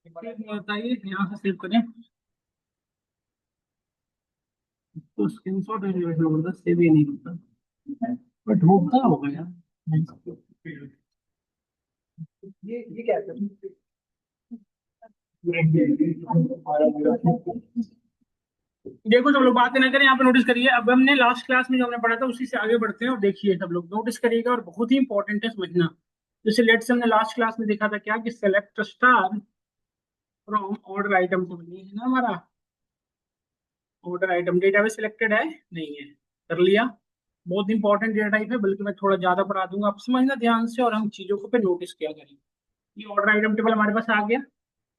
Save नहीं होता, ये यहाँ से सेव करें तो स्क्रीनशॉट भेजना पड़ता, सेव ही नहीं होता। बट होता होगा यार। ये क्या है? देखो सब लोग बातें ना करें, यहाँ पे नोटिस करिए। अब हमने लास्ट क्लास में जो हमने पढ़ा था उसी से आगे बढ़ते हैं, और देखिए सब लोग नोटिस करिएगा, और बहुत ही इंपॉर्टेंट है समझना। जैसे लेट्स हमने लास्ट क्लास में देखा था क्या, कि select star from order item को, है ना हमारा ऑर्डर आइटम डेटा में सिलेक्टेड है नहीं है, कर लिया। बहुत इंपॉर्टेंट डेटा टाइप है, बल्कि मैं थोड़ा ज्यादा पढ़ा दूंगा, आप समझना ध्यान से, और हम चीजों को पे नोटिस किया करें। ये ऑर्डर आइटम टेबल हमारे पास आ गया।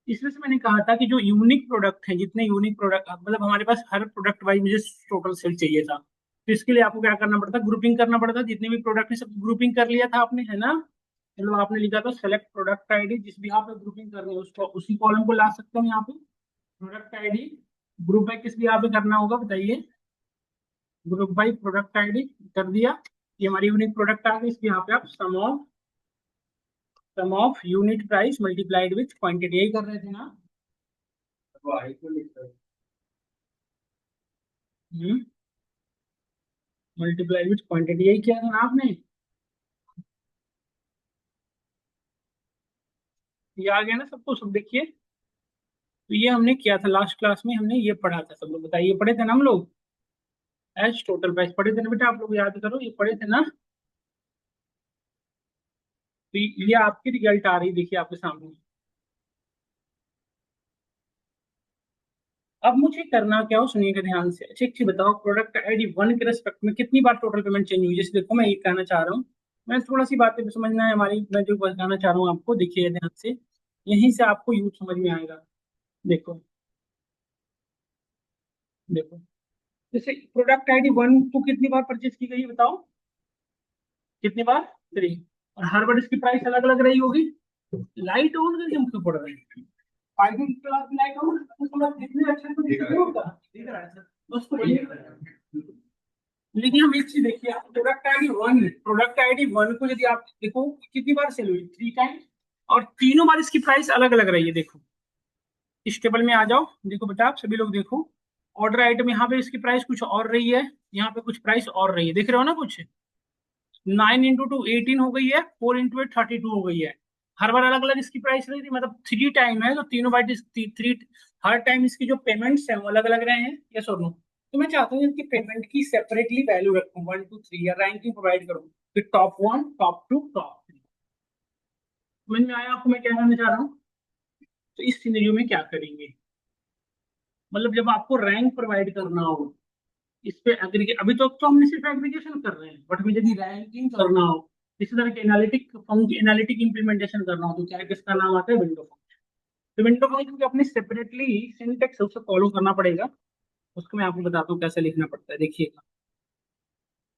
इसमें से मैंने कहा था कि जो यूनिक प्रोडक्ट है, जितने यूनिक प्रोडक्ट, मतलब हमारे पास हर प्रोडक्ट वाइज मुझे टोटल सेल चाहिए था, तो इसके लिए आपको क्या करना पड़ता, ग्रुपिंग करना पड़ता। जितने भी प्रोडक्ट है सब ग्रुपिंग कर लिया था आपने, है ना। मतलब आपने लिखा था सेलेक्ट प्रोडक्ट आईडी, जिस भी आप ग्रुपिंग कर रहे हैं उसको, उसी कॉलम को ला सकते हैं यहाँ पे। प्रोडक्ट आईडी ग्रुप बाय किस भी यहाँ पे करना होगा बताइए, ग्रुप बाय प्रोडक्ट आईडी कर दिया। ये हमारी यूनिक प्रोडक्ट आ गई, इसके यहाँ पे आप sum of unit price multiplied with quantity, यही कर रहे थे ना। मल्टीप्लाई विथ क्वांटिटी, यही किया था ना आपने। ये आ गया ना सबको, सब देखिए। तो ये हमने किया था लास्ट क्लास में, हमने ये पढ़ा था, सब लोग बताइए पढ़े थे ना हम लोग। एच टोटल प्राइस पढ़े थे ना बेटा, आप लोग याद करो, ये पढ़े थे ना। तो ये आपकी रिजल्ट आ रही देखिए आपके सामने। अब मुझे करना क्या हो, सुनिएगा ध्यान से। अच्छा एक चीज बताओ, प्रोडक्ट आईडी वन के रेस्पेक्ट में कितनी बार टोटल पेमेंट चेंज हुई, जैसे देखो मैं ये कहना चाह रहा हूँ। मैं थोड़ा सी बातें भी समझना है हमारी, मैं जो बताना चाह रहा हूँ आपको, देखिए ध्यान से। यहीं से आपको यूज समझ में आएगा। देखो, देखो, जैसे प्रोडक्ट आईडी वन को कितनी बार परचेज की गई है बताओ, कितनी बार, थ्री। और हर बार इसकी प्राइस अलग अलग रही होगी। लाइट ऑन करके हम क्यों पढ़ रहे हैं, पाइपिंग के बाद लाइट ऑन तो थोड़ा देखने अच्छा तो दिख रहा होगा, दिख रहा है सर दोस्तों बढ़िया। लेकिन हम एक चीज देखिए, प्रोडक्ट आईडी वन को यदि आप देखो कितनी बार सेल हुई, थ्री टाइम, और तीनों बार इसकी प्राइस अलग अलग रही है। देखो इस टेबल में आ जाओ, देखो बेटा आप सभी लोग देखो, ऑर्डर आइटम यहाँ पे इसकी प्राइस कुछ और रही है, यहाँ पे कुछ प्राइस और रही है, देख रहे हो ना कुछ। 9 इंटू 2 18 हो गई है, 4 इंटू 8 32 हो गई है। हर बार अलग अलग इसकी प्राइस रही थी, मतलब थ्री टाइम है तो तीनों बार थ्री, हर टाइम इसकी जो पेमेंट्स है वो अलग अलग रहे हैं, यस और नो। तो मैं चाहता हूँ इनकी पेमेंट की सेपरेटली वैल्यू रखूँ, 1 2 3, या रैंकिंग प्रोवाइड करूँ कि top one, top two, top three. समझ में आया आपको मैं क्या कहना चाह रहा हूँ। तो इस सिनेरियो में क्या करेंगे, मतलब जब आपको रैंक प्रोवाइड करना हो, इस पे एग्रीगेट, अभी तो हमने सिर्फ एग्रीगेशन कर रहे हैं, बट हमें यदि रैंकिंग करना हो, इसी तरह के एनालिटिक इंप्लीमेंटेशन करना हो, तो क्या किसका नाम आता है, विंडो फंक्शन। तो विंडो फंक्शन की अपनी सेपरेटली सिंटेक्स उसे फॉलो करना पड़ेगा। उसको मैं आपको बताता हूँ कैसे लिखना पड़ता है, देखिएगा।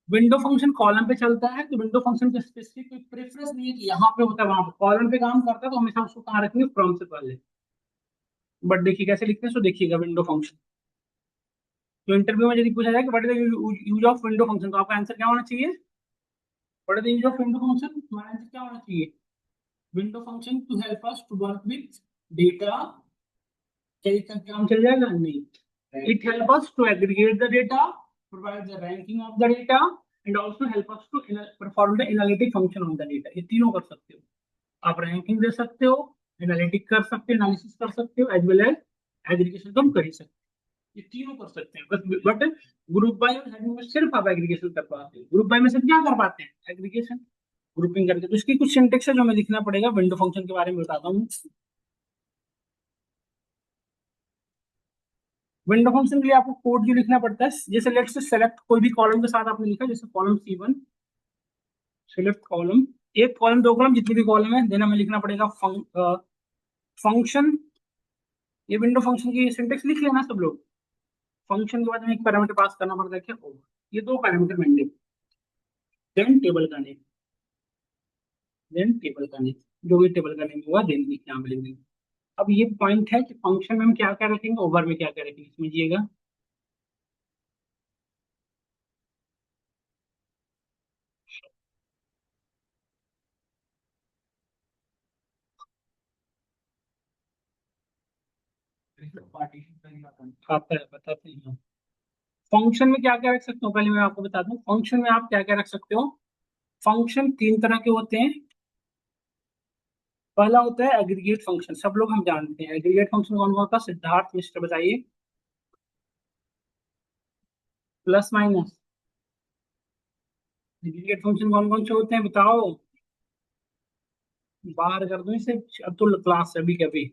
विंडो फंक्शन कॉलम पे चलता है, तो विंडो फंक्शन का स्पेसिफिक कोई प्रेफरेंस नहीं है कि यहाँ पे होता है वहां पे, कॉलम पे काम करता है तो हमेशा उसको कहाँ रखेंगे, फ्रॉम से पहले। बट देखिए कैसे लिखते हैं, सो देखिएगा विंडो फंक्शन। तो इंटरव्यू में यदि पूछा जाए कि what is the use of window function, तो आपका आंसर क्या होना चाहिए, what is the use of window function, हमारा आंसर क्या होना चाहिए, window function to help us to work with data. क्या इसका काम चल जाएगा, नहीं। It help us to aggregate the data, provide the ranking of the data, and also help us to perform the analytic function on the data. ये तीनों कर सकते हो आप, रैंकिंग दे सकते हो, एनालिटिक कर सकते हो, एनालिसिस कर सकते हो, एज वेल एज एग्रीगेशन तो हम कर ही सकते हो। ये तीनों कर सकते हैं, बट ग्रुप बाय और हेडिंग में सिर्फ आप एग्रीगेशन कर पाते हैं, ग्रुप बाय में सिर्फ क्या कर पाते हैं, एग्रीगेशन, ग्रुपिंग करके। तो इसकी कुछ सिंटेक्स है जो हमें लिखना पड़ेगा, विंडो फंक्शन के बारे में बताता हूँ। विंडो फंक्शन के लिए आपको कोड जो लिखना पड़ता है, जैसे लेट्स से सेलेक्ट कोई भी कॉलम के साथ आपने लिखा, जैसे कॉलम C1, सिलेक्ट कॉलम, एक कॉलम दो कॉलम जितनी भी कॉलम है, देन हमें लिखना पड़ेगा फंक्शन। ये विंडो फंक्शन की सिंटेक्स लिख लेना सब लोग। फंक्शन के बाद हमें एक पैरामीटर पास करना पड़ता है क्या, ओवर। ये दो पैरामीटर मैंने, देन टेबल का नेम, देन टेबल का नेम, जो भी टेबल का नेम हुआ देन लिख यहाँ पे लिख देंगे। अब ये पॉइंट है कि फंक्शन में हम क्या क्या रखेंगे, ओवर में क्या क्या रखेंगे, समझिएगा। आता है, बताते हैं। फंक्शन में क्या क्या रख सकते हो, पहले मैं आपको बता दूं फंक्शन में आप क्या क्या रख सकते हो। फंक्शन तीन तरह के होते हैं। पहला होता है एग्रीगेट फंक्शन, सब लोग हम जानते हैं एग्रीगेट फंक्शन कौन कौन होता है, सिद्धार्थ मिस्टर बताइए। Plus minus. एग्रीगेट फंक्शन कौन कौन से होते हैं बताओ। बाहर कर दो इसे, अब्दुल क्लास अभी के अभी।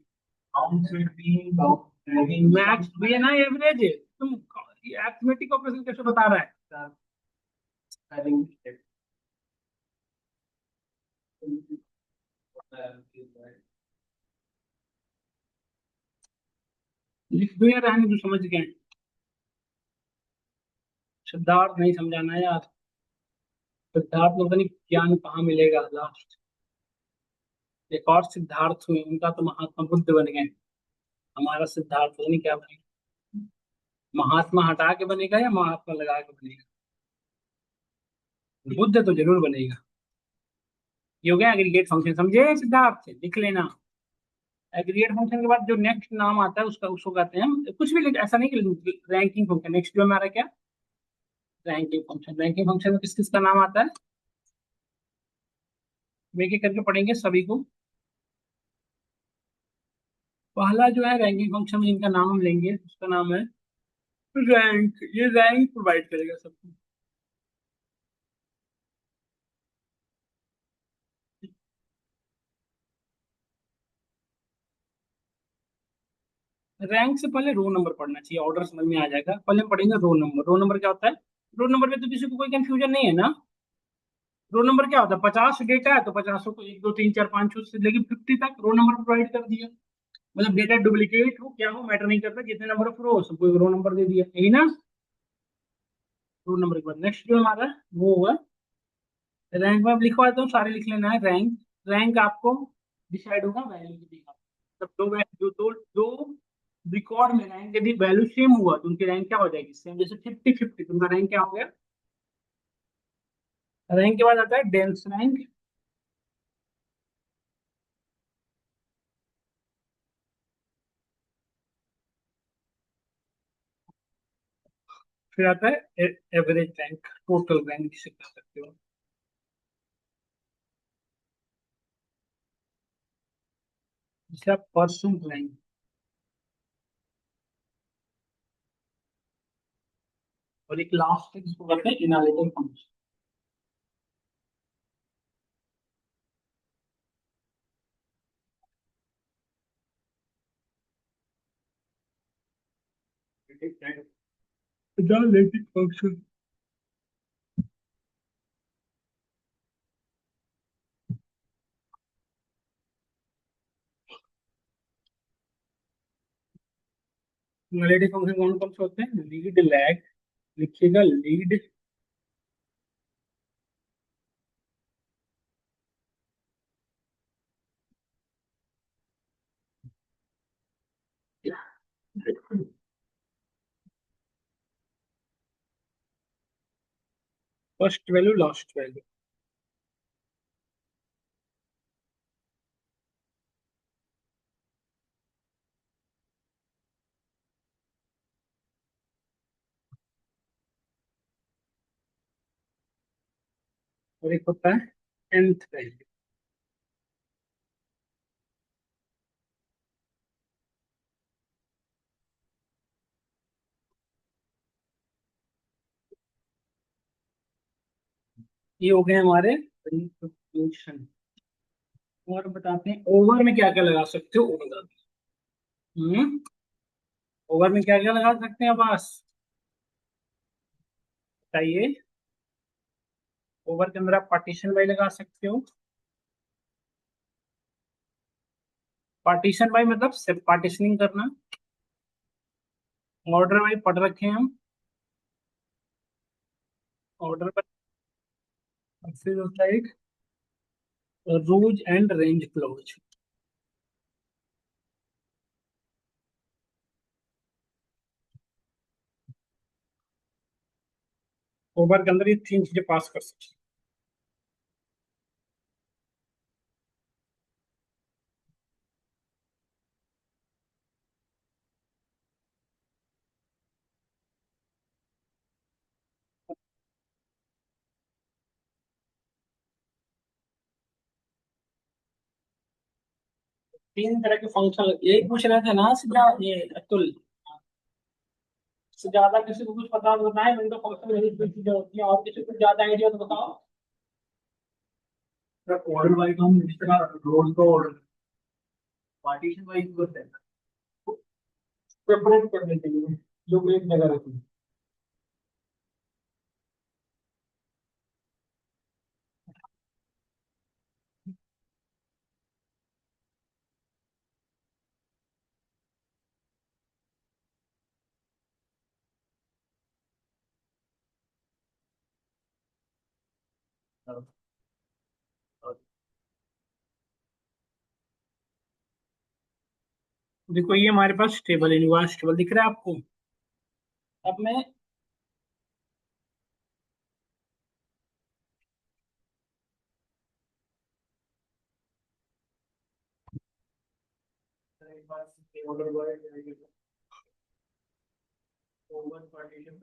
मैक्स भी है ना, एवरेज है। तुम अरिथमेटिक ऑपरेशन कैसे बता रहा है। लिख दो या रहने दो, समझ गए। सिद्धार्थ नहीं समझाना यार। सिद्धार्थ को पता नहीं ज्ञान कहाँ मिलेगा लास्ट। एक और सिद्धार्थ हुए, उनका तो महात्मा बुद्ध बन गए। हमारा सिद्धार्थ पता नहीं क्या बनेगा। महात्मा हटा के बनेगा या महात्मा लगा के बनेगा। बुद्ध तो जरूर बनेगा। ये हो गया एग्रीगेट फंक्शन, समझे सिद्धार्थ, लिख लेना। एग्रीगेट फंक्शन के बाद जो नेक्स्ट नाम आता है उसका, उसको कहते हैं कुछ भी ऐसा नहीं कि रैंकिंग फंक्शन। नेक्स्ट जो हमारा क्या, रैंकिंग फंक्शन। रैंकिंग फंक्शन में किस किस का नाम आता है, एक एक करके पढ़ेंगे सभी को। पहला जो है रैंकिंग फंक्शन में जिनका नाम हम लेंगे उसका नाम है रैंक। ये रैंक प्रोवाइड करेगा सबको। रैंक से पहले रो नंबर पढ़ना चाहिए, ऑर्डर समझ में आ जाएगा। पहले हम पढ़ेंगे रो नंबर। रो नंबर क्या होता है, रो नंबर में तो किसी को कोई कंफ्यूजन नहीं है ना। रो नंबर क्या होता है, 50 डेटा है तो 50 को 1 2 3 4 5 से लेके 50 तक रो नंबर प्रोवाइड कर दिया। मतलब डेटा डुप्लीकेट हो क्या हो मैटर नहीं करता, जितने नंबर ऑफ रो सबको एक रो नंबर दे दिया, यही ना। रो नंबर के बाद नेक्स्ट जो हमारा वो हुआ रैंक। में अब लिखवा देता हूँ, सारे लिख लेना है। रैंक, रैंक आपको डिसाइड होगा वैल्यू के देखा। तब दो वैल्यू, दो दो रिकॉर्ड में रैंक यदि वैल्यू सेम हुआ तो उनकी रैंक क्या हो जाएगी, सेम। जैसे 50 50 तो उनका रैंक क्या हो गया। रैंक के बाद आता है डेंस रैंक। फिर आता है एवरेज रैंक, टोटल रैंक जिसे कह सकते हो। जिसे आप परसेंट रैंक। और एक लास्ट है जिसको कहते हैं analytical function. Analytic function. Analytic function कौन कौन से होते हैं, लीड लैग। लिखिएगा lead. First value last value. और एक होता है nth वैल्यू। ये हो गए हमारे कंक्लूजन। और बताते हैं ओवर में क्या क्या लगा सकते हो, वो बता दो। ओवर में क्या क्या लगा सकते हैं बस बताइए। ओवर के अंदर आप पार्टीशन बाई लगा सकते हो। पार्टीशन बाई मतलब सिर्फ पार्टीशनिंग करना। ऑर्डर बाई पढ़ रखे हैं हम। ऑर्डर बाई फिर होता है एक रोज एंड रेंज क्लोज। ओवर के अंदर ये तीन चीजें पास कर सकते तीन तरह के फंक्शन यही पूछ रहे थे ना सीधा ये अतुल। इससे ज्यादा किसी को कुछ पता तो बताए, मैंने तो फंक्शन यही दो चीजें होती हैं, और किसी को ज्यादा आइडिया तो बताओ। ऑर्डर वाइज हम इस तरह रोल को पार्टीशन वाइज करते हैं, सेपरेट करने के लिए जो एक जगह रहती है। देखो ये हमारे पास टेबल है, निवास टेबल दिख रहा है आपको। अब मैं ऑर्डर पार्टीशन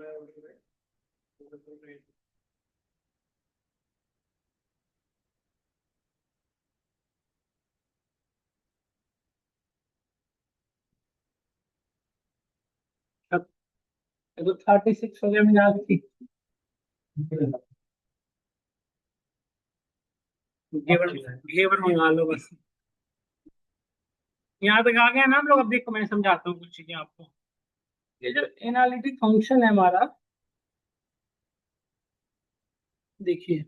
तो 36 हो गया मेरी आज की। घेवर घेवर मंगा लो बस। यहाँ तक आ गया ना हम लोग। अब देखो मैं समझाता हूँ कुछ चीजें आपको। ये जो एनालिटिक फंक्शन है हमारा, देखिए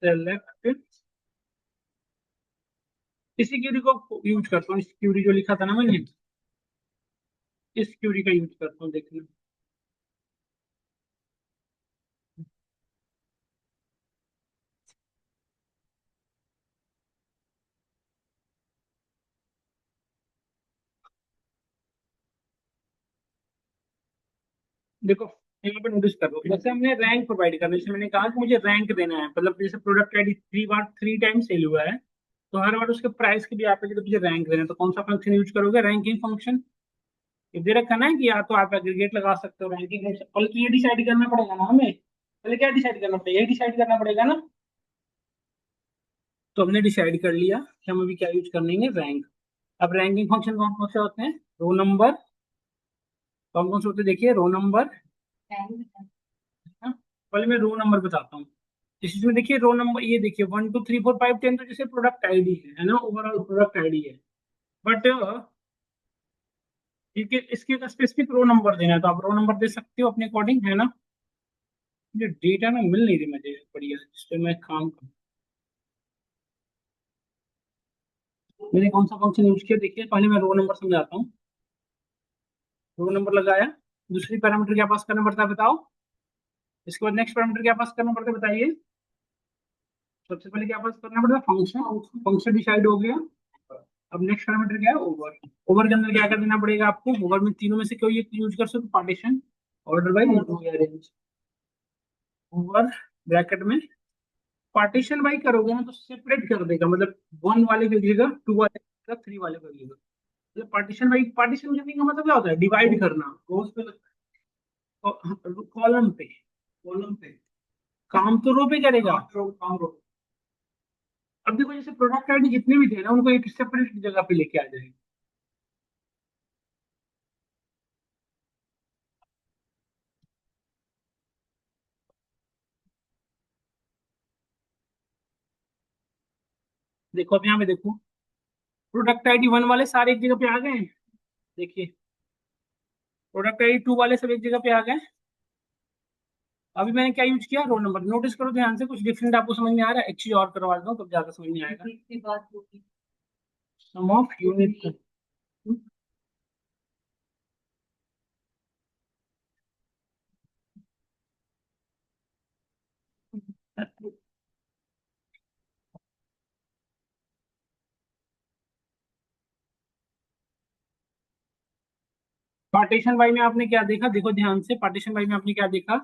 सेलेक्ट इसी क्यूरी को यूज करता हूँ। इस क्यूरी जो लिखा था ना मैंने, इस क्यूरी का यूज करता हूँ देखना। देखो यहाँ पे नोटिस करो, जैसे हमने रैंक प्रोवाइड करना है, जैसे मैंने कहा कि मुझे रैंक देना है, मतलब जैसे प्रोडक्ट आईडी 3 बार 3 टाइम सेल हुआ है, तो हर बार उसके प्राइस के भी आप तो मुझे रैंक देना है, तो कौन सा फंक्शन यूज करोगे? Ranking function. ये दे रखा ना कि या तो आप एग्रीगेट लगा सकते हो रैंकिंग फंक्शन, पहले तो ये डिसाइड करना पड़ेगा ना हमें। पहले क्या डिसाइड करना पड़ेगा? ये डिसाइड करना पड़ेगा ना। तो हमने डिसाइड कर लिया कि हम अभी क्या यूज करने रैंक। अब रैंकिंग फंक्शन कौन कौन से होते हैं? Row number. कौन कौन से होते हैं देखिए, रो नंबर। हाँ, पहले मैं रो नंबर बताता हूँ। इसमें देखिए रो नंबर, ये देखिए 1 2 3 4 5 10, तो जैसे प्रोडक्ट आईडी है ना, ओवरऑल प्रोडक्ट आईडी है। बट इसके इसके स्पेसिफिक रो नंबर देना है, तो आप रो नंबर दे सकते हो अपने अकॉर्डिंग, है ना। ये डेटा ना मिल नहीं रही मुझे बढ़िया, जिस पे मैं काम करूँ। मैंने कौन सा फंक्शन यूज किया देखिए, पहले मैं रो नंबर समझाता हूँ। रो नंबर लगाया, दूसरी पैरामीटर क्या पास करना पड़ता है बताओ। इसके बाद नेक्स्ट पैरामीटर क्या पास करना पड़ता है बताइए। सबसे पहले क्या पास करना पड़ता है? फंक्शन। फंक्शन डिसाइड हो गया। अब नेक्स्ट पैरामीटर क्या है? ओवर। ओवर के अंदर क्या कर देना पड़ेगा आपको? ओवर में तीनों में से कोई एक यूज कर सकते, partition, order by arrange. Over bracket में पार्टीशन बाई करोगे ना तो सेपरेट कर देगा, मतलब 1 वाले की जगह 2 वाले की जगह 3 वाले कर देगा। मतलब पार्टीशन बाई, पार्टीशन करने का मतलब क्या होता है? डिवाइड करना। रोज पे, कॉलम पे, कॉलम पे। काम तो रो पे करेगा, काम रो। अब देखो जैसे प्रोडक्ट आईडी जितने भी थे ना, उनको एक सेपरेट जगह पे लेके आ जाएगा। देखो अब यहाँ पे देखो, प्रोडक्ट आईडी 1 वाले सारे एक जगह पे आ गए हैं। देखिए प्रोडक्ट आईडी 2 वाले सब एक जगह पे आ गए। अभी मैंने क्या यूज किया? Roll number. नोटिस करो ध्यान से, कुछ डिफरेंट आपको समझ में आ रहा है? एक चीज और करवा देता हूँ तब ज्यादा समझ में आएगा। सम ऑफ यूनिट। पार्टीशन बाई में आपने क्या देखा? देखो ध्यान से, पार्टीशन बाई में आपने क्या देखा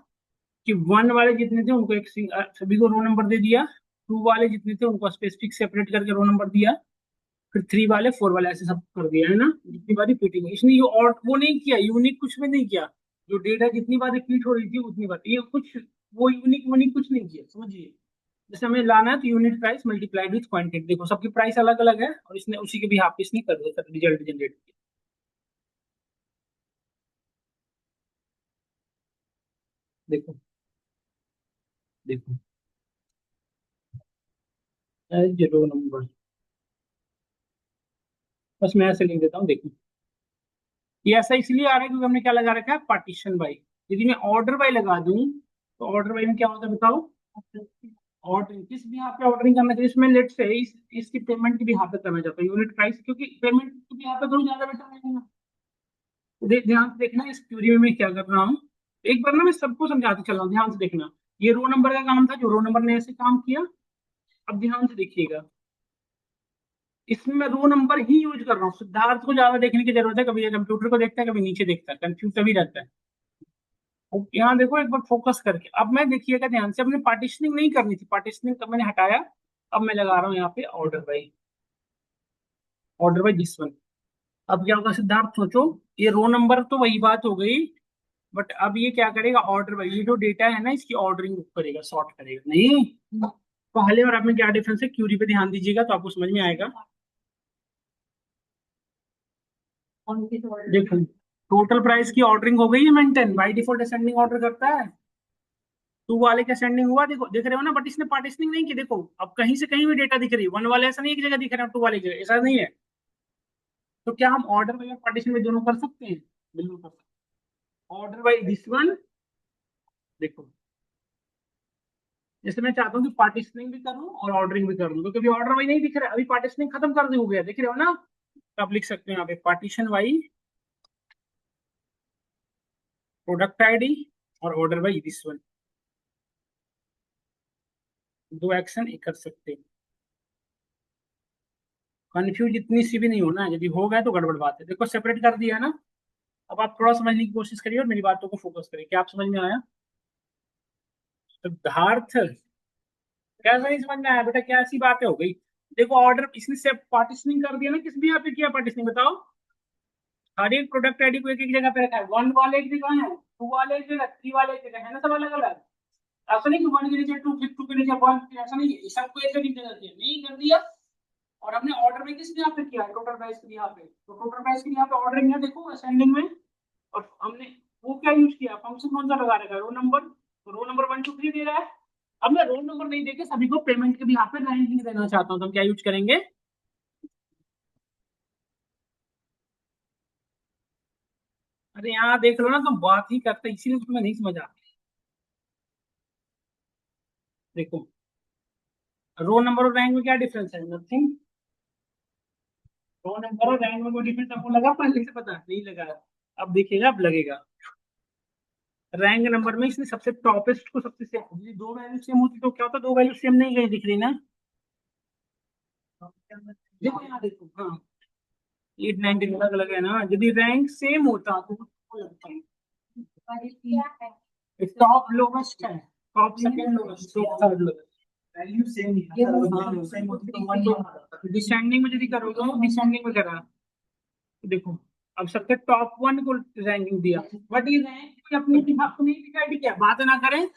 कि 1 वाले जितने थे उनको एक सभी को रो नंबर दे दिया। 2 वाले जितने थे उनको स्पेसिफिक सेपरेट करके रो नंबर दिया। फिर 3 वाले 4 वाले ऐसे सब कर दिया, है ना। जितनी बार रिपीटिंग, इसने ये और वो नहीं किया, यूनिक कुछ भी नहीं किया। जो डेटा जितनी बार रिपीट हो रही थी उतनी बार, ये कुछ वो यूनिक यूनिक कुछ नहीं किया, समझिए। जैसे हमें लाना है तो unit price multiplied with quantity, देखो सबकी प्राइस अलग अलग है और इसने उसी के भी हाफ इसने कर दिया सर, रिजल्ट जनरेट किया। देखो देखो, जीरो नंबर, बस मैं ऐसे लिख देता हूँ, देखो। ये ऐसा इसलिए आ रहा है क्योंकि हमने क्या लगा रखा है, पार्टीशन बाई। यदि मैं ऑर्डर बाई लगा दूं तो ऑर्डर बाई में क्या होता है बताओ, ऑर्डरिंग किस भी यहाँ पे ऑर्डरिंग करना चाहिए, इसमें लेट से इसकी पेमेंट की भी यहाँ पे करना चाहता हूँ यूनिट प्राइस, क्योंकि पेमेंट की भी यहाँ पे करूँ ज्यादा बेटर रहेगा। ध्यान से देखना इस क्यूरी में मैं क्या कर रहा हूँ, एक बार ना मैं सबको समझाते चल रहा हूँ, ध्यान से देखना। ये रो नंबर का काम था, जो रो नंबर ने ऐसे काम किया। अब ध्यान से देखिएगा, इसमें मैं रो नंबर ही यूज कर रहा हूँ, सिद्धार्थ को ज्यादा देखने की जरूरत है, कभी ये कंप्यूटर को देखता है कभी नीचे देखता है, कंफ्यूज तभी रहता है। अब यहाँ देखो एक बार फोकस करके, अब मैं देखिएगा ध्यान से, अपने पार्टीशनिंग नहीं करनी थी, पार्टीशनिंग का मैंने हटाया। अब मैं लगा रहा हूँ यहाँ पे order by, order by this one. अब क्या होगा सिद्धार्थ सोचो, ये रो नंबर तो वही बात हो गई, बट अब ये क्या करेगा, ऑर्डर बाई, ये जो डेटा है ना इसकी ऑर्डरिंग करेगा, सॉर्ट करेगा नहीं। पहले और अब में क्या डिफरेंस है, क्यूरी पे ध्यान दीजिएगा तो आपको समझ में आएगा। देखो टोटल प्राइस की ऑर्डरिंग हो गई है maintain, by default ascending order करता है, टू वाले का असेंडिंग हुआ, देखो देख रहे हो ना, बट इसने पार्टीशनिंग नहीं की, देखो अब कहीं से कहीं भी डेटा दिख रही है, वन वाले ऐसा नहीं एक जगह दिख रहा है, टू वाले की जगह ऐसा नहीं है। तो क्या हम ऑर्डर बाई और पार्टीशन में दोनों कर सकते हैं, बिल्कुल कर सकते हैं। ऑर्डर बाई दिस वन, देखो जैसे मैं चाहता हूँ कि पार्टीशनिंग भी करूँ और ऑर्डरिंग भी करूँ, क्योंकि अभी ऑर्डर वाई नहीं दिख रहा है, अभी पार्टीशनिंग खत्म कर दी हो गया, दिख रहे हो ना। तो आप लिख सकते हैं यहाँ पे पार्टीशन वाई, प्रोडक्ट आईडी और ऑर्डर बाई दिस वन, दो एक्शन एक कर सकते हैं। कंफ्यूज इतनी सी भी नहीं होना है, यदि हो गया तो गड़बड़ बात है, देखो सेपरेट कर दिया ना। अब आप थोड़ा समझने की कोशिश करिए और मेरी बातों को फोकस करिए, क्या आप समझ में आया। सिद्धार्थ कैसा नहीं समझ में आया बेटा, क्या ऐसी बातें हो गई। देखो ऑर्डर इसने से पार्टीशनिंग कर दिया ना, किस भी यहाँ पे किया पार्टीशनिंग बताओ। हर एक प्रोडक्ट आईडी को एक एक जगह पे रखा है, वन वाले एक जगह है, टू वाले एक जगह, थ्री वाले एक जगह है ना, सब अलग अलग। ऐसा नहीं कि वन के नीचे टू, फिर टू के नीचे वन, ऐसा नहीं है, सबको एक जगह दिया नहीं कर दिया। और हमने ऑर्डर में किस यहाँ पे किया, टोटल प्राइस के यहाँ पे, तो टोटल प्राइस के यहाँ पे ऑर्डरिंग है देखो असेंडिंग में। और हमने वो क्या यूज किया, फंक्शन कौन सा लगा रखा है, रो नंबर, तो row number one two three दे रहा है। अब मैं रोल नंबर नहीं देके सभी को पेमेंट के भी यहाँ पे रैंकिंग देना चाहता हूँ, तो हम क्या यूज करेंगे। अरे यहाँ देख लो ना, तुम बात ही करते इसीलिए तुम्हें नहीं समझ आता। देखो रो नंबर और रैंक में क्या डिफरेंस है, नथिंग। रो नंबर और रैंक में कोई डिफरेंस आपको लगा पहले से, पता नहीं लगा। अब देखिएगा अब लगेगा। रैंक नंबर में इसने सबसे टॉपेस्ट को सबसे सेम, यदि दो वैल्यू सेम होती तो क्या होता, दो वैल्यू सेम नहीं गई दिख रही ना। देखो यहाँ देखो, हाँ 8 19 अलग अलग है ना, यदि रैंक सेम होता तो वो लगता है टॉप लोवेस्ट है, top second lowest, top third lowest, value same ही है, सेम होती तो वन डिसेंडिंग में यदि करोगे, डिसेंडिंग में करा तो देखो, अब सबसे टॉप वन को रैंकिंग दिया, बट ये रैंक कोई अपनी अपनी डिसाइड किया, बात ना करें।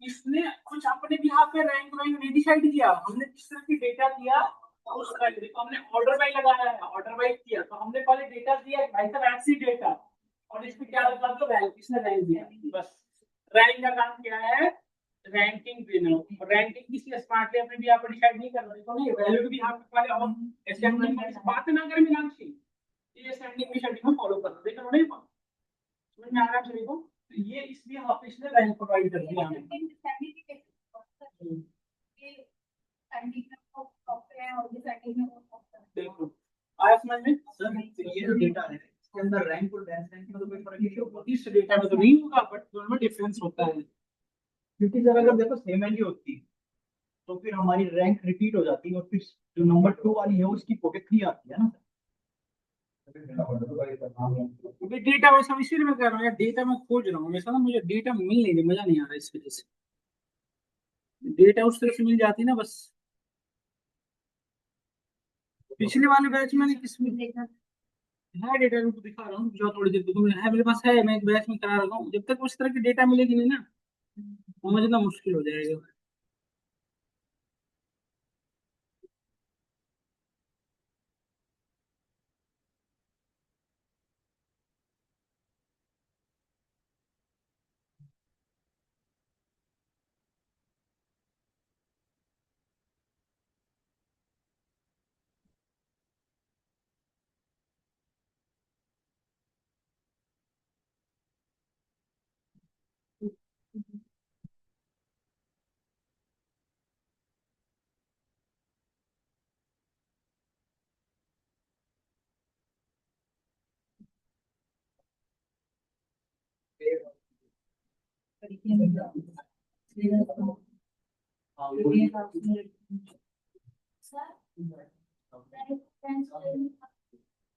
इसने कुछ अपने भी यहाँ पे रैंक वैंक नहीं डिसाइड किया, हमने जिस तरह की डेटा दिया उस तरह की, देखो हमने ऑर्डर वाइज लगाया है, ऑर्डर वाइज किया तो हमने पहले डेटा दिया भाई साहब ऐसी डेटा, और इस पे क्या लगा तो रैंक, इसने रैंक दिया, बस रैंक का काम क्या है, रैंकिंग देना। और रैंकिंग किसी स्मार्टली अपने भी यहाँ पे डिसाइड नहीं करना, देखो नहीं वैल्यू भी यहाँ पे पहले, और असेंडिंग में बात ना करें मीनाक्षी, ये असेंडिंग में शेड्यूल फॉलो करना, देखो नहीं समझ में आ रहा है सभी को। तो ये इसलिए ऑफिस ने रैंक प्रोवाइड कर दिया हमें। बिल्कुल आया समझ में सर, ये जो डेटा है इसके अंदर रैंक और डैश रैंक में तो कोई फर्क नहीं होगा, इस डेटा में तो नहीं होगा, बट दोनों में डिफरेंस होता है, क्योंकि सर अगर देखो सेम वैल्यू होती तो फिर हमारी रैंक रिपीट हो जाती है, और फिर जो नंबर टू वाली है उसकी पॉकेट थ्री आती है ना। डेटा वैसा इसीलिए मैं कह रहा हूँ यार, डेटा मैं खोज रहा हूँ वैसा ना, मुझे डेटा मिल नहीं रही, मजा नहीं आ रहा इस वजह से, डेटा उस तरह से मिल जाती ना बस। पिछले वाले बैच में किसमें देखा है डेटा, रुको दिखा रहा हूँ जो थोड़ी देर, तो है मेरे पास है, मैं एक बैच में करा रहा हूँ, जब तक उस तरह की डेटा मिलेगी नहीं ना समझना मुश्किल हो जाएगा।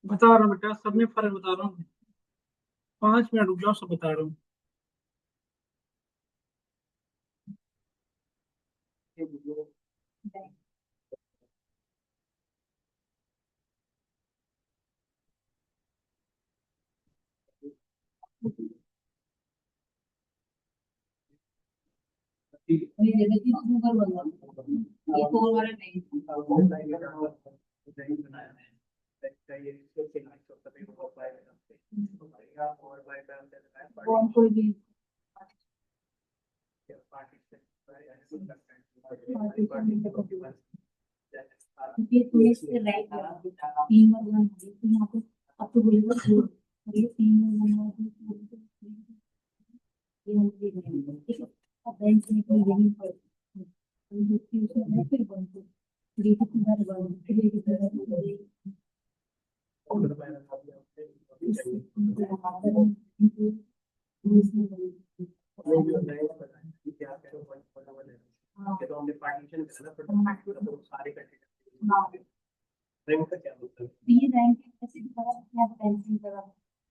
बता रहा हूँ बेटा, सब में फर्क बता रहा हूँ। 5 मिनट रुक जाओ, सब बता रहा हूँ।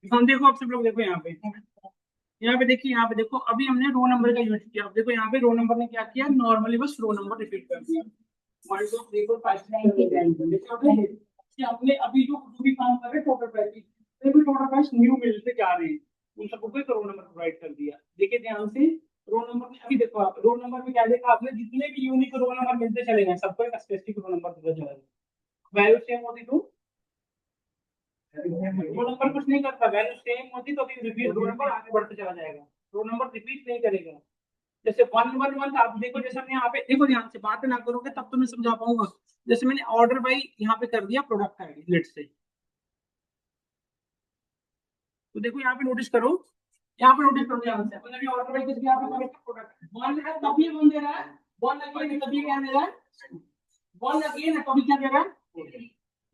हम देखो, आप सब लोग देखो यहाँ पे, यहाँ पे देखिए, यहाँ पे देखो, अभी हमने रो नंबर का यूज किया। अब देखो यहाँ पे रो नंबर ने क्या किया, नॉर्मली बस रो नंबर रिपीट कर दिया। 1 2 3 4 5 हमने अभी जो भी काम कर रहे total price, total price new मिलते जा रहे हैं, उन सबको कोई रो नंबर प्रोवाइड कर दिया। देखिए ध्यान से, रो नंबर में अभी देखो, आप रो नंबर में क्या देखा आपने, जितने भी यूनिक रो नंबर मिलते चले गए, सबको एक स्पेसिफिक रो नंबर दिया जाएगा। वैल्यू सेम होती तो रो नंबर कुछ नहीं करता, वैल्यू सेम होती तो अभी रिपीट रो नंबर आगे बढ़ते चला जाएगा, रो नंबर रिपीट नहीं करेगा। जैसे 1 1 1 आप देखो, जैसे हमने यहाँ पे देखो, ध्यान से बात ना करोगे तब तो मैं समझा पाऊंगा। जैसे मैंने ऑर्डर बाई यहाँ पे कर दिया प्रोडक्ट आईडी लेट से, तो देखो यहाँ पे नोटिस करो, यहाँ पे नोटिस करो ध्यान से, अपने भी ऑर्डर बाई किस यहाँ पे प्रोडक्ट वन है, तभी वन दे रहा है, वन अगेन है तभी क्या दे रहा है, वन अगेन है तभी क्या दे रहा है।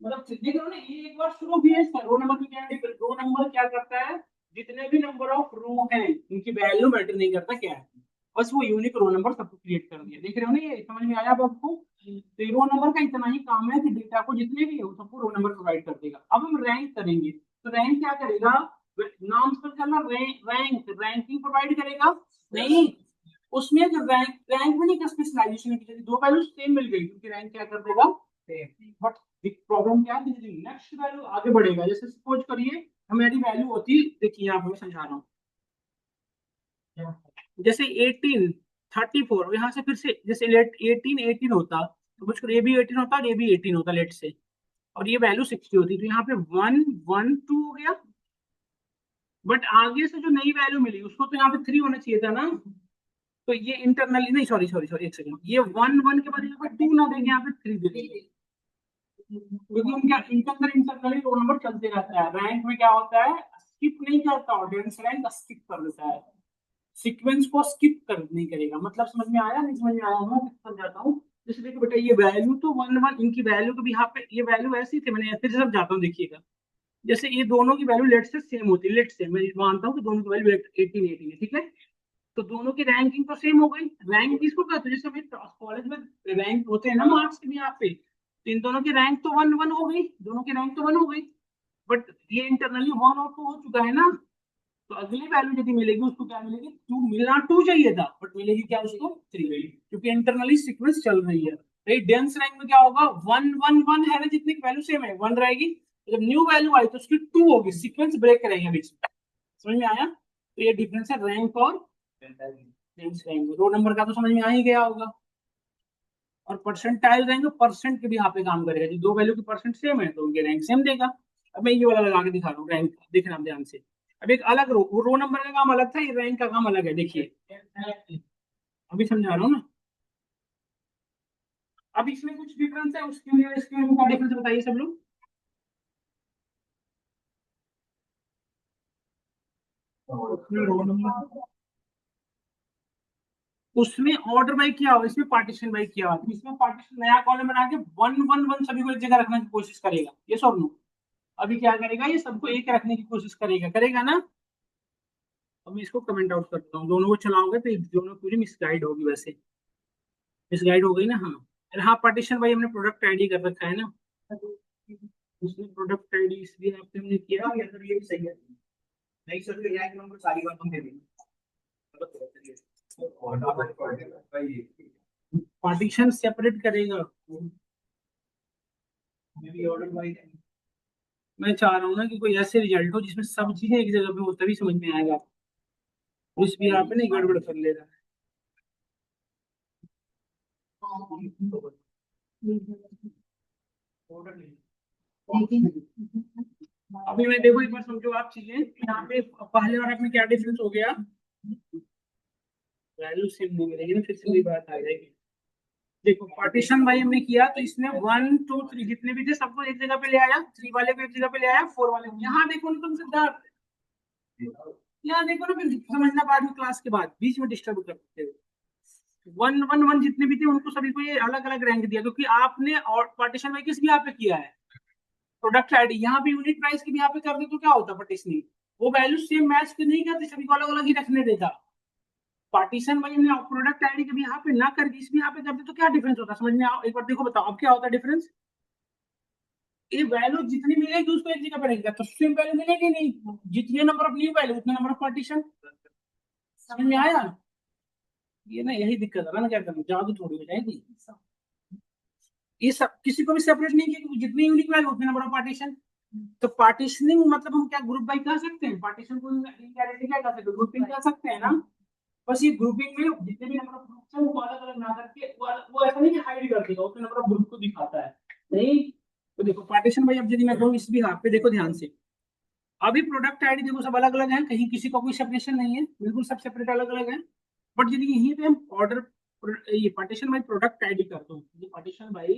मतलब देख रहे हो ना, ये एक बार शुरू भी है, रो नंबर की क्या है, रो नंबर क्या करता है, जितने भी नंबर ऑफ रो हैं उनकी वैल्यू मैटर नहीं करता क्या है, बस वो यूनिक रो नंबर सबको क्रिएट कर दिया। देख रहे हो ना, ये समझ में आया अब आपको। तो रो नंबर का इतना ही काम है कि डेटा को जितने भी है वो सबको रो नंबर प्रोवाइड कर देगा। अब हम रैंक करेंगे, तो रैंक क्या करेगा, नाम से चलना, रैंक रैंकिंग प्रोवाइड करेगा नहीं, उसमें जो रैंक रैंक में नहीं कर स्पेशलाइजेशन की, दो वैल्यू सेम मिल गई क्योंकि रैंक क्या कर देगा, बट प्रॉब्लम क्या है, नेक्स्ट वैल्यू आगे बढ़ेगा। जैसे सपोज करिए हमारी वैल्यू होती, देखिए यहाँ पे मैं समझा रहा हूँ, जैसे 18 34, यहाँ से फिर से जैसे लेट 18 18 होता, तो मुझको ये भी 18 होता और ये भी 18 होता लेट से, और ये वैल्यू 60 होती, तो यहाँ पे 1 1 2 हो गया। बट आगे से जो नई वैल्यू मिली उसको तो यहाँ पे 3 होना चाहिए था ना, तो ये इंटरनली नहीं, सॉरी सॉरी सॉरी, एक सेकंड, ये 1 1 के बाद यहाँ पे 2 ना देंगे, यहाँ पे 3 दे देंगे, क्योंकि उनका इंटरनली रोल नंबर चलते रहता है। रैंक में क्या होता है, स्किप नहीं करता, ऑडियंस रैंक स्किप कर देता है, सीक्वेंस को स्किप कर नहीं करेगा। मतलब समझ में आया, नहीं समझ में आया, मैं समझाता हूँ। जैसे देखो बेटा, ये वैल्यू तो 1 1, इनकी वैल्यू को भी यहाँ पे ये वैल्यू ऐसी थी, मैंने ऐसे सब जाता हूँ देखिएगा, जैसे ये दोनों की वैल्यू लेट से सेम होती है, लेट से मैं मानता हूँ कि दोनों की वैल्यू 18 18 है, ठीक है, तो दोनों की रैंकिंग तो सेम हो गई। रैंक किसको कहते हैं, जैसे हमें कॉलेज में रैंक होते हैं ना मार्क्स के भी यहाँ पे, तो इन दोनों की रैंक तो 1 1 हो गई, दोनों की रैंक तो 1 हो गई, बट ये इंटरनली 1 और 2 हो चुका है ना, तो अगली वैल्यू यदि मिलेगी उसको क्या मिलेगी, 2 मिलना 2 चाहिए था, बट मिलेगी क्या उसको 3, क्योंकि इंटरनली सीक्वेंस चल रही है। तो डेंस रैंक में क्या होगा, 1 1 1 है ना, जितनी वैल्यू सेम है 1 रहेगी, जब न्यू वैल्यू आई तो उसकी 2 होगी, सीक्वेंस ब्रेक करेंगे बीच में। समझ में आया, तो ये डिफरेंस है रैंक और रैंक्स रहेंगे। रो नंबर का तो समझ में आ ही गया होगा। और परसेंटाइल रहेंगे, परसेंट के भी यहाँ पे काम करेगा। जो दो वैल्यू की परसेंट सेम है तो उनके रैंक सेम देगा। अब मैं ये वाला लगा के दिखा रहा हूँ रैंक, देखना आप ध्यान से। अब एक अलग रो, वो रो नंबर का काम अलग था, ये रैंक का काम अलग है, देखिए अभी समझा रहा हूँ ना। अब इसमें कुछ डिफरेंस है, उसके लिए इसके लिए क्या डिफरेंस बताइए सब लोग। रो नंबर, उसमें ऑर्डर बाई किया हुआ, इसमें पार्टीशन बाई किया हुआ। तो इसमें पार्टीशन नया कॉलम बना के वन वन वन सभी को एक जगह रखने की कोशिश करेगा, ये सब नो। अभी क्या करेगा, ये सबको एक रखने की कोशिश करेगा, करेगा ना। अब मैं इसको कमेंट आउट करता हूँ, दोनों को चलाओगे तो ये दोनों पूरी मिसगाइड होगी, वैसे मिसगाइड हो गई ना। हाँ, अरे हाँ, पार्टीशन भाई हमने प्रोडक्ट आईडी कर रखा है ना, उसने प्रोडक्ट आईडी इसलिए आपने हमने किया, या फिर ये भी सही है। नहीं सर, तो यहाँ एक नंबर सारी बात दे देंगे। पार्टीशन सेपरेट करेगा। मैं चाह रहा हूँ ना कि कोई ऐसे रिजल्ट हो जिसमें सब चीजें एक जगह पे हो, तभी समझ में आएगा। उस भी यहाँ पे नहीं गड़बड़ कर ले रहा है। अभी मैं देखो एक बार समझो आप चीजें, यहाँ पे पहले और में क्या डिफरेंस हो गया, वैल्यू सेम नहीं मिलेगी ना, फिर से वही बात आ जाएगी। देखो पार्टीशन भाई हमने किया तो इसने 1 2 3 जितने भी थे सबको एक जगह पे ले आया, 3 वाले को एक जगह पे ले आया, 4 वाले को। यहाँ देखो ना तुम सिद्धार्थ, यहाँ देखो ना, फिर समझना बाद में क्लास के बाद, बीच में डिस्टर्ब करते हो। 1 1 1 जितने भी थे उनको सभी को ये अलग अलग रैंक दिया, क्योंकि आपने और पार्टीशन भाई किस भी यहाँ पे किया है, प्रोडक्ट आईडी। यहाँ पे यूनिट प्राइस की भी यहाँ पे कर दे तो क्या होता पार्टीशनिंग, वो वैल्यू सेम मैच नहीं करती, सभी को अलग अलग ही रखने देता। पार्टीशन भाई हमने प्रोडक्ट आईडी के भी यहाँ पे ना करके इस भी यहाँ पे कर दे तो क्या डिफरेंस होता, समझ में आओ एक बार देखो, बताओ अब क्या होता है डिफरेंस। ये वैल्यू जितनी मिलेगी उसको एक जगह पे रहेगा, तो सेम वैल्यू मिलेगी नहीं, जितने नंबर ऑफ न्यू वैल्यू उतने नंबर ऑफ पार्टीशन। समझ में आया। ये ना यही दिक्कत है ना, क्या करना, जादू थोड़ी हो जाएगी। ये सब किसी को भी सेपरेट नहीं किया, क्योंकि जितनी यूनिक वैल्यू उतने नंबर ऑफ पार्टीशन। तो पार्टीशनिंग मतलब हम क्या ग्रुप बाई कह सकते हैं, पार्टीशन को इनडायरेक्टली क्या कह सकते हैं, ग्रुपिंग कह सकते हैं ना। बस ये ग्रुपिंग में जितने भी नंबर ऑफ ग्रुप्स हैं वो अलग अलग ना करके, वो ऐसा नहीं कि हाइड कर देगा, उतने नंबर ऑफ ग्रुप को दिखाता है। नहीं, तो देखो पार्टीशन भाई, अब यदि मैं कहूँ इस भी हाथ पे देखो ध्यान से, अभी प्रोडक्ट आईडी देखो सब अलग अलग है, कहीं किसी का कोई सेपरेशन नहीं है, बिल्कुल सब सेपरेट अलग अलग है। बट यदि यहीं पे हम ऑर्डर, ये पार्टीशन बाई प्रोडक्ट आईडी करते हो, ये पार्टीशन बाई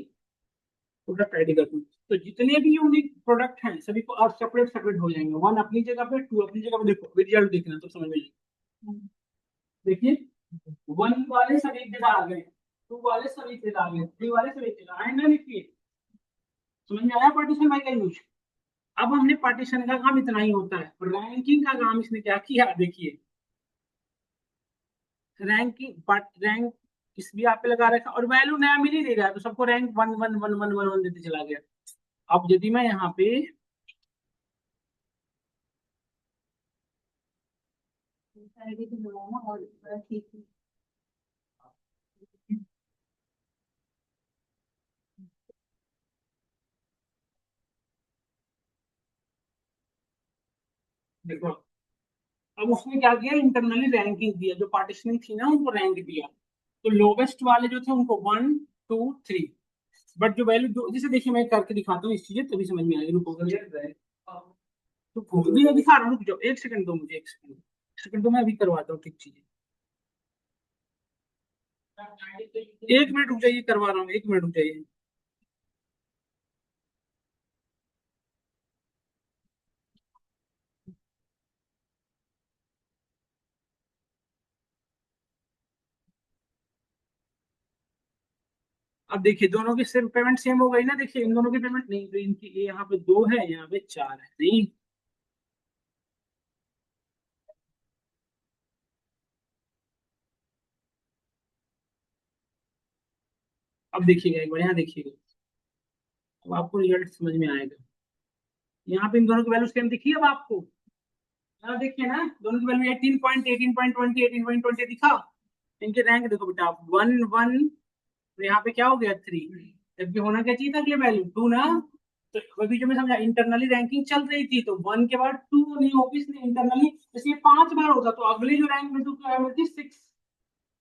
प्रोडक्ट आईडी करते हो, तो जितने भी यूनिक प्रोडक्ट हैं सभी को अब सेपरेट सेपरेट हो जाएंगे, 1 अपनी जगह पे, 2 अपनी जगह पे। देखो रिजल्ट देखना तो समझ में आएगा। देखिए 1 वाले सब एक जगह आ गए, 2 वाले सब एक जगह आ गए, 3 वाले सब एक जगह आए ना, देखिए समझ में आया पार्टीशन बाई का यूज। अब हमने पार्टीशन का काम इतना ही होता है, रैंकिंग का काम इसने क्या किया, देखिए रैंक इस भी आप पे लगा रखा, और वैल्यू नया मिल ही नहीं रहा है, तो सबको रैंक 1 1 1 1 1 देते चला गया। अब यदि मैं यहाँ पे देखो, अब उसने क्या किया, इंटरनली रैंकिंग दिया, जो पार्टीशनिंग थी ना उनको रैंक दिया। तो लोवेस्ट वाले जो थे उनको 1 2 3, बट जो वैल्यू जो, जैसे देखिए मैं करके दिखाता हूँ इस चीजें तभी समझ में आएगी, रुको तो भी मैं दिखा रहा हूँ, रुक जाओ एक सेकंड दो मुझे, एक सेकंड, सेकंड दो, मैं अभी करवाता हूँ ठीक चीजें। एक मिनट रुक जाइए, करवा रहा हूँ, एक मिनट रुक जाइए। अब देखिए दोनों की सिर्फ पेमेंट सेम हो गई ना, देखिए इन दोनों की पेमेंट नहीं, तो इनकी ये यहाँ पे 2 है, यहाँ पे 4 है, नहीं। अब देखिएगा एक बार, यहाँ देखिएगा, अब आपको रिजल्ट समझ में आएगा। यहाँ पे इन दोनों की वैल्यू सेम दिखी अब आपको, यहाँ देखिए ना, दोनों की वैल्यू 18 पॉइंट 18 पॉइंट 20 18 पॉइंट 20 दिखा। इनके रैंक देखो बेटा, 1 1, तो यहाँ पे क्या हो गया 3, जबकि होना क्या चाहिए था अगले वैल्यू 2 ना। तो अभी जो मैं समझा, इंटरनली रैंकिंग चल रही थी, तो 1 के बाद 2 नहीं होगी, इसलिए इंटरनली, इसलिए 5 बार होता तो अगली जो रैंक में 2 क्या मिलती 6।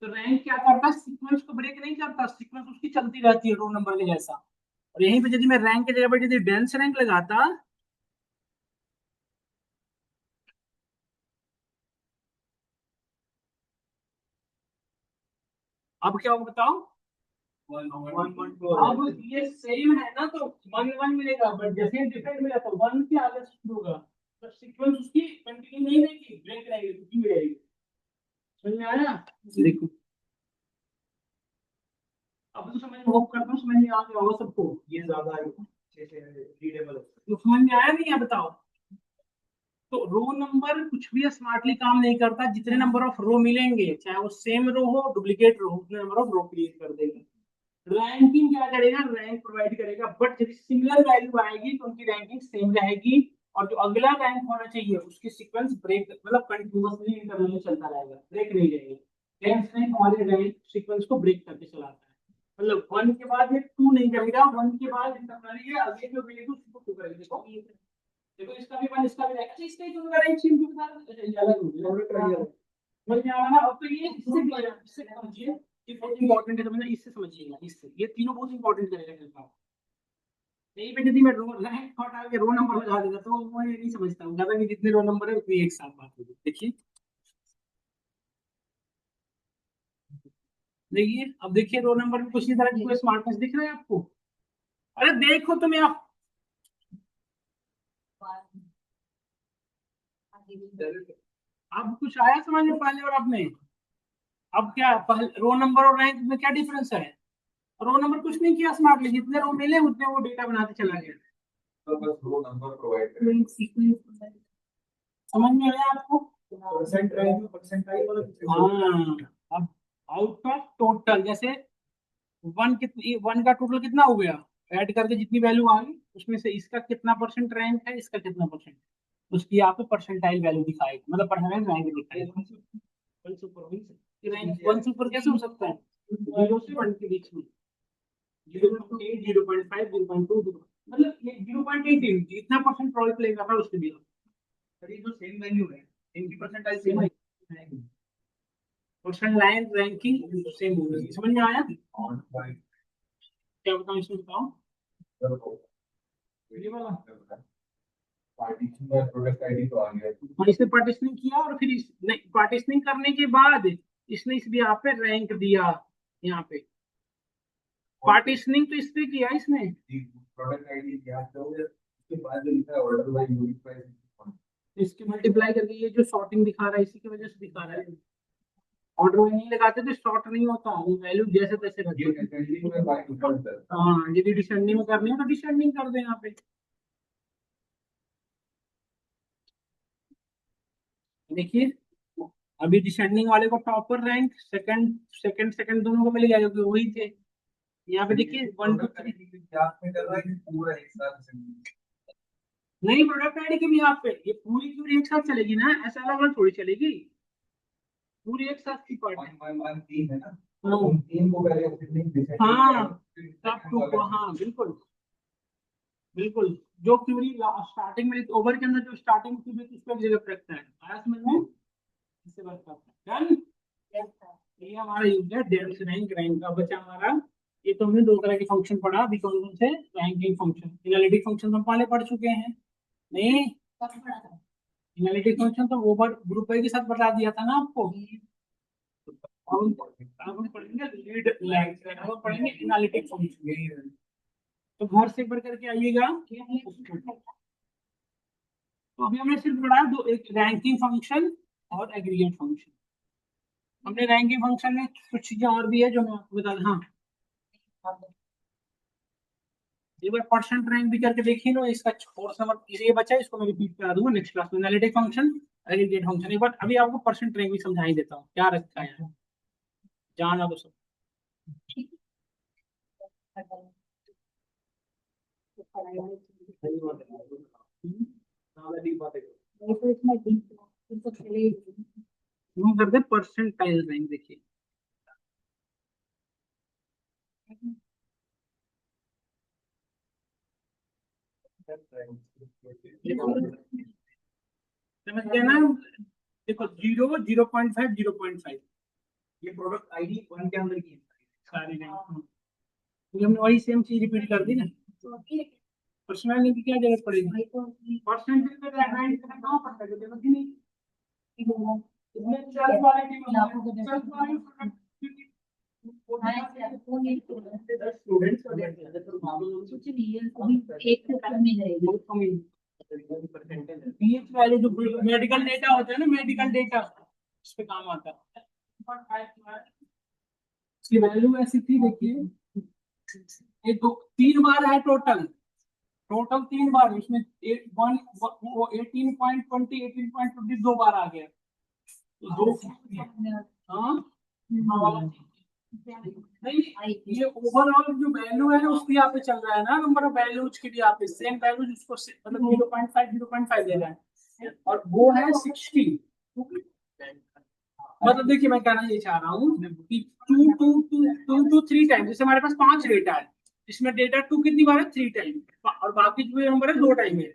तो रैंक क्या करता है, सीक्वेंस को ब्रेक नहीं करता, सीक्वेंस उसकी चलती रहती है रो नंबर के जैसा। और यहीं पे यदि मैं रैंक की जगह पर यदि डेंस रैंक लगाता, अब क्या होगा बताओ। अब ये सेम है ना, तो 1 1 मिलेगा, बट जैसे डिफरेंट मिला तो 1 के आगे शुरू होगा, तो सीक्वेंस उसकी कंटिन्यू नहीं रहेगी, ब्रेक रहेगी, रुकी हुई रहेगी। समझ में आया? देखो अब तो समझ होप करता हूँ समझ में आ गया होगा सबको। ये ज्यादा अच्छे से रीडेबल है, तो समझ में आया नहीं है बताओ। तो रो नंबर कुछ भी स्मार्टली काम नहीं करता, जितने नंबर ऑफ रो मिलेंगे चाहे वो सेम रो हो डुप्लीकेट रो हो, उतने नंबर ऑफ रो क्रिएट कर देगा। रैंकिंग क्या करेगा, रैंक प्रोवाइड करेगा, बट जब सिमिलर वैल्यू आएगी तो उनकी रैंकिंग सेम रहेगी, और जो अगला रैंक होना चाहिए उसकी सीक्वेंस ब्रेक मतलब कंटिन्यूअसली इंटरनल चलता रहेगा, ब्रेक नहीं रहेगा। टेंस रैंक हमारे रैंक सीक्वेंस को ब्रेक करके चलाता है, मतलब 1 के बाद ये 2 नहीं करेगा, 1 के बाद इंटरनली ये आगे जो वैल्यू उसको 2 करेगा। देखो देखो इसका भी 1 इसका भी रहेगा, अच्छा इसका ही दोनों का रैंक सेम क्यों बता रहा है, अच्छा ये अलग हो गया, अलग हो गया। समझ में आ रहा है ना? अब तो ये इससे समझिए, ये बहुत इंपॉर्टेंट है समझना, इससे समझिएगा, इससे ये तीनों बहुत इंपॉर्टेंट करेगा एग्जाम। यही पे यदि मैं रो रैंक हटा के रो नंबर लगा देगा तो वो ये नहीं समझता हूँ ज्यादा कि जितने रो नंबर है उतनी एक साथ बात होगी। देखिए देखिए अब देखिए रो नंबर में कुछ इस तरह की कोई स्मार्टनेस दिख रहा है आपको? अरे देखो तुम्हें आप, अब कुछ आया समझ में पहले और अब में? अब क्या पहले रो नंबर और रैंक में क्या डिफरेंस है? रो नंबर कुछ नहीं किया स्मार्टली, जितने रो मिले उतने वो डेटा बनाते चला गया। तो बस रो नंबर प्रोवाइड करें, समझ में आया आपको? परसेंटाइल परसेंटाइल वाला, हाँ। अब आउट ऑफ टोटल जैसे 1 कितनी, 1 का टोटल कितना हो गया, ऐड करके जितनी वैल्यू आ गई उसमें से इसका कितना परसेंट रैंक है, इसका कितना परसेंट, उसकी आपको परसेंटाइल वैल्यू दिखाएगी, मतलब परसेंटाइल रैंक दिखाएगी। वन सुपर, रैंक 1 सुपर कैसे हो सकता है, 0 से 1 के बीच में, 0.8 0.5 0.2 मतलब ये 0.8 जितना परसेंट रोल प्ले कर रहा है उसके लिए। सर ये जो सेम वैल्यू है इनकी परसेंटाइल सेम है, परसेंट लाइन रैंकिंग सेम होगी। समझ में आया? क्या बताऊं इसमें बताओ, ये वाला पार्टीशन और प्रोडक्ट आईडी तो आ गया, हाँ इसने पार्टीशनिंग किया और फिर नहीं पार्टीशनिंग करने के बाद इसने इस भी यहाँ पे रैंक दिया, यहाँ पे पार्टीशनिंग तो इस पे किया इसने, प्रोडक्ट आईडी दिया तो उसके बाद जो लिखा है ऑर्डर बाय यूनिट प्राइस, इसके मल्टीप्लाई करके ये जो सॉर्टिंग दिखा रहा है इसी की वजह से दिखा रहा है। ऑर्डर में नहीं लगाते तो सॉर्ट नहीं होता, वो वैल्यू जैसे तैसे रहती है। हाँ यदि डिसेंडिंग में करनी है तो डिसेंडिंग कर दे यहाँ पे। देखिए अभी डिसेंडिंग वाले को topper rank, second second second दोनों को मिल गया क्योंकि वही थे। यहाँ पे देखिए 1 2 3 पूरा एक साथ नहीं, प्रोडक्ट आईडी के भी यहाँ पे ये पूरी की पूरी एक साथ चलेगी ना, ऐसा अलग अलग थोड़ी चलेगी, पूरी एक साथ की पार्ट है। तीन है ना, हाँ तीन को पहले, हाँ सब टू को, हाँ बिल्कुल बिल्कुल। जो क्यूरी स्टार्टिंग में ओवर के अंदर जो स्टार्टिंग क्यूरी उस पर एक जगह पे रखता है, आया समझ में? इससे बात करता है डन। ये हमारा यूज है डेल्स रैंक, रैंक का बचा हमारा। ये तो हमने दो तरह के फंक्शन पढ़ा, अभी कौन कौन से, रैंकिंग फंक्शन, एनालिटिक फंक्शन हम पहले पढ़ चुके हैं। नहीं, एनालिटिक फंक्शन तो ओवर ग्रुप के साथ बता दिया था ना आपको। अब हम पढ़ेंगे लीड लैंक, अब हम पढ़ेंगे एनालिटिक फंक्शन। तो घर से बढ़ करके आइएगा। तो अभी हमने सिर्फ पढ़ा दो, एक रैंकिंग फंक्शन और एग्रीगेट फंक्शन। हमने रैंकिंग फंक्शन में कुछ चीजें और भी है जो मैं आपको बता दूं। हाँ एक बार परसेंट रैंक भी करके देखिए लो, इसका कोर्स नंबर ये बचा है, इसको मैं रिपीट करा दूंगा नेक्स्ट क्लास में। एनालिटिक फंक्शन एग्रीगेट फंक्शन एक बार अभी आपको परसेंट रैंक भी समझा ही देता हूँ क्या रखा है, जाना तो सब। हम करते परसेंटाइल रैंक, देखिए समझ गए ना? देखो 0 0.5 0.5 ये प्रोडक्ट आईडी 1 के अंदर की है सारी नहीं, हमने वही सेम चीज रिपीट कर दी ना। पर्सनल नेम की क्या जरूरत पड़ेगी? परसेंटेज पे राइट करना कहां पड़ता है? जरूरत ही नहीं। इसमें सेल्फ वाले की सेल्फ वाले स्टूडेंट्स पीएच वाले जो मेडिकल डेटा होता है ना, मेडिकल डेटा इस पे काम आता है। इसकी वैल्यू ऐसी थी, देखिए ये दो 3 बार है टोटल 3 बार, इसमें 18.20 18.20 2 बार आ गया, तो दो। हाँ नहीं, ये ओवरऑल जो वैल्यू है ना उसकी यहाँ पे चल रहा है ना, नंबर ऑफ वैल्यूज के लिए यहाँ पे सेम वैल्यूज उसको मतलब 0.5 दे रहा है, और वो है 60। मतलब देखिए मैं कहना ये चाह रहा हूँ कि 2 to 3 टाइम, जैसे हमारे पास 5 डेटा है, इसमें डेटा 2 कितनी बार है? 3 टाइम, और बाकी जो नंबर है 2 टाइम है,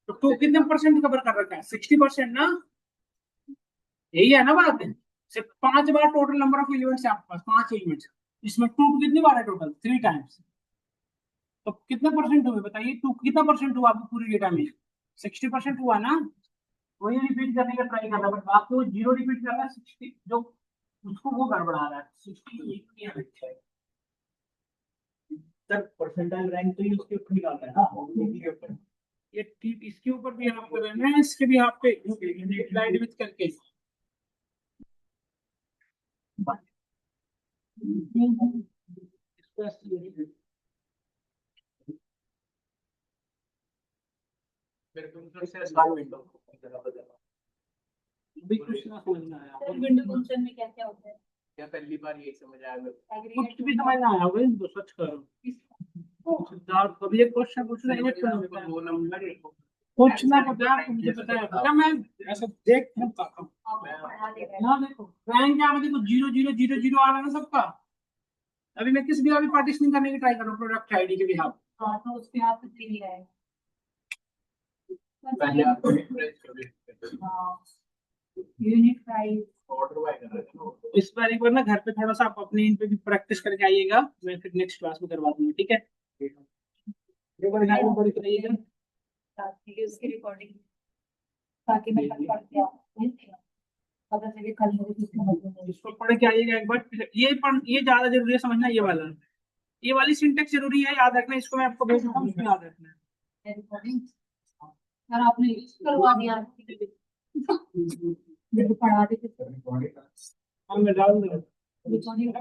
तो 2 कितने परसेंट कवर कर रखा है? 60% ना, यही है ना बात? सिर्फ 5 बार टोटल नंबर ऑफ एलिमेंट्स है आपके पास, 5 एलिमेंट्स, इसमें 2 कितनी बार है टोटल? 3 टाइम्स, तो कितने परसेंट हुए बताइए? 2 कितना परसेंट हुआ आपको पूरी डेटा में? 60% हुआ ना। वही रिपीट करने का ट्राई कर रहा है, बट आपको 0 रिपीट करना है, 60 जो उसको वो गड़बड़ा रहा है। 60 सर परसेंटाइल रैंक तो ये उसके ऊपर निकालता है ना, ओबीसी के ऊपर। ये ठीक इसके ऊपर भी आप कर रहे हैं, इसके भी आप पे स्लाइड विथ करके भी कुछ ना समझना आया। विंडो फंक्शन में क्या क्या होता है? क्या पहली बार ये समझ आया मेरे कुछ भी समझ ना आया होगा तो सच करो। सिद्धार्थ कभी एक क्वेश्चन पूछ रहे हैं, वो नंबर कुछ ना पता है, मुझे पता है, पता मैं ऐसा देख नहीं पाता हूँ ना। देखो रैंक क्या है, देखो 0 0 0 0 आ रहा है ना सबका। अभी मैं किस भी अभी पार्टीशन करने की ट्राई कर रहा हूँ प्रोडक्ट आईडी के बिहाफ। हाँ तो उसके आप कुछ नहीं है। पहले आपको रिफ्रेश कर देते यूनिट प्राइस ऑर्डर वाइज कर रहे थे। इस बार एक बार ना घर पे थोड़ा सा आप अपने इन पे भी प्रैक्टिस करके आइएगा, मैं फिर नेक्स्ट क्लास में करवा दूंगा, ठीक है? एक बार घर में पढ़ के आइएगा, उसकी रिकॉर्डिंग ताकि मैं कल पढ़ के आऊँ, पता चले कल मुझे कुछ समझ में नहीं। इसको पढ़ के आइएगा एक बार। ये ज्यादा जरूरी है समझना, ये वाली सिंटेक्स जरूरी है याद रखना, इसको मैं आपको भेज दूंगा, उसमें याद रखना है। रिकॉर्डिंग यार आपने करवा दिया, पढ़ा देते हाँ मैं डाल दूंगा। रिकॉर्डिंग